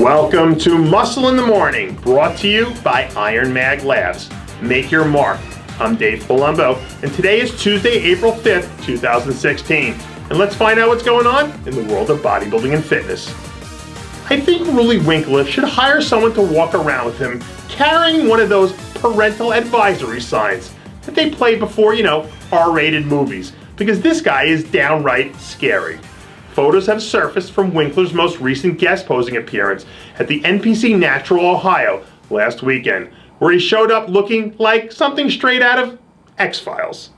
Welcome to Muscle in the Morning, brought to you by Iron Mag Labs. Make your mark. I'm Dave Palumbo, and today is Tuesday, April 5th, 2016. And let's find out what's going on in the world of bodybuilding and fitness. I think Roelly Winkler should hire someone to walk around with him carrying one of those parental advisory signs that they play before, R-rated movies, because this guy is downright scary. Photos have surfaced from Winkler's most recent guest posing appearance at the NPC Natural, Ohio last weekend, where he showed up looking like something straight out of X-Files.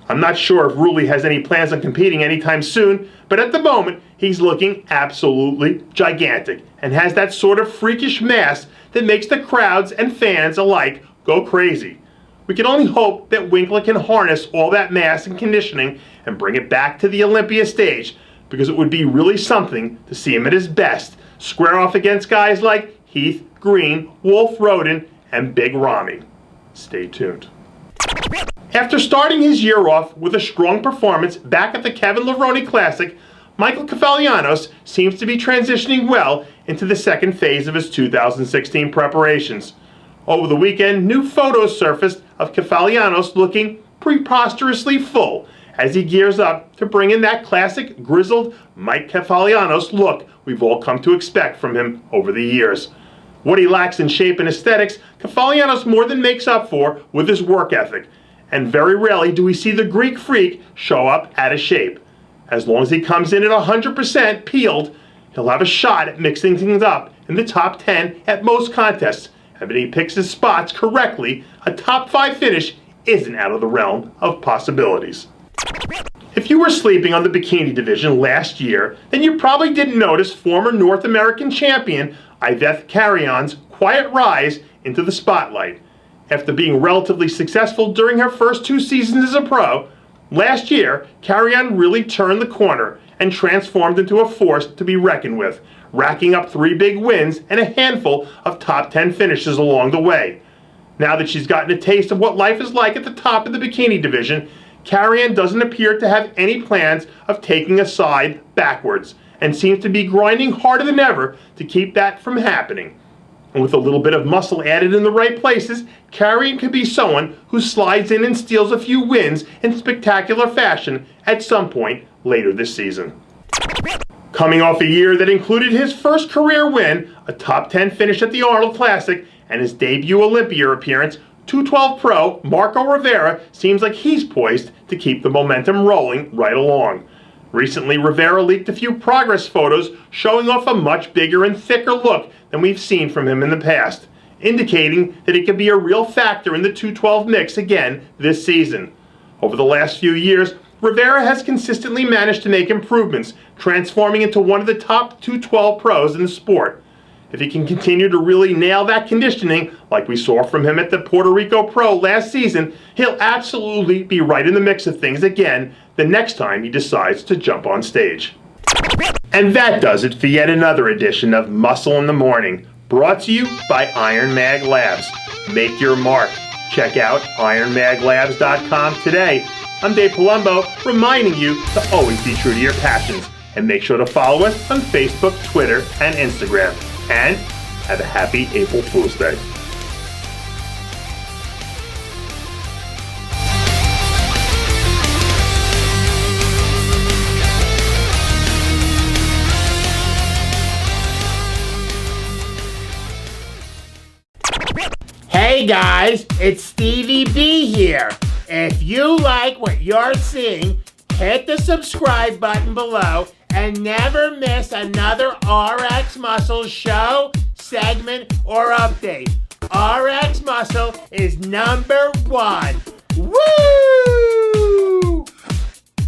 I'm not sure if Roelly has any plans on competing anytime soon, but at the moment, he's looking absolutely gigantic and has that sort of freakish mass that makes the crowds and fans alike go crazy. We can only hope that Winkler can harness all that mass and conditioning and bring it back to the Olympia stage, because it would be really something to see him at his best, square off against guys like Heath, Green, Wolf Roden, and Big Ramy. Stay tuned. After starting his year off with a strong performance back at the Kevin Levrone Classic, Michael Kefalianos seems to be transitioning well into the second phase of his 2016 preparations. Over the weekend, new photos surfaced of Kefalianos looking preposterously full as he gears up to bring in that classic grizzled Mike Kefalianos look we've all come to expect from him over the years. What he lacks in shape and aesthetics, Kefalianos more than makes up for with his work ethic. And very rarely do we see the Greek freak show up out of shape. As long as he comes in at 100% peeled, he'll have a shot at mixing things up in the top 10 at most contests. And if he picks his spots correctly, a top 5 finish isn't out of the realm of possibilities. If you were sleeping on the Bikini division last year, then you probably didn't notice former North American champion Iveth Carreon's quiet rise into the spotlight. After being relatively successful during her first 2 seasons as a pro, last year, Carreon really turned the corner and transformed into a force to be reckoned with, racking up 3 big wins and a handful of top 10 finishes along the way. Now that she's gotten a taste of what life is like at the top of the Bikini division, Carreon doesn't appear to have any plans of taking a side backwards and seems to be grinding harder than ever to keep that from happening. And with a little bit of muscle added in the right places, Carreon could be someone who slides in and steals a few wins in spectacular fashion at some point later this season. Coming off a year that included his first career win, a top 10 finish at the Arnold Classic, and his debut Olympia appearance, 212 pro Marco Rivera seems like he's poised to keep the momentum rolling right along. Recently, Rivera leaked a few progress photos showing off a much bigger and thicker look than we've seen from him in the past, indicating that he could be a real factor in the 212 mix again this season. Over the last few years, Rivera has consistently managed to make improvements, transforming into one of the top 212 pros in the sport. If he can continue to really nail that conditioning, like we saw from him at the Puerto Rico Pro last season, he'll absolutely be right in the mix of things again the next time he decides to jump on stage. And that does it for yet another edition of Muscle in the Morning, brought to you by Iron Mag Labs. Make your mark. Check out ironmaglabs.com today. I'm Dave Palumbo, reminding you to always be true to your passions, and make sure to follow us on Facebook, Twitter, and Instagram. And have a happy April Fool's Day. Hey guys, it's Stevie B here. If you like what you're seeing, hit the subscribe button below and never miss another RxMuscle show, segment, or update. RxMuscle is #1. Woo!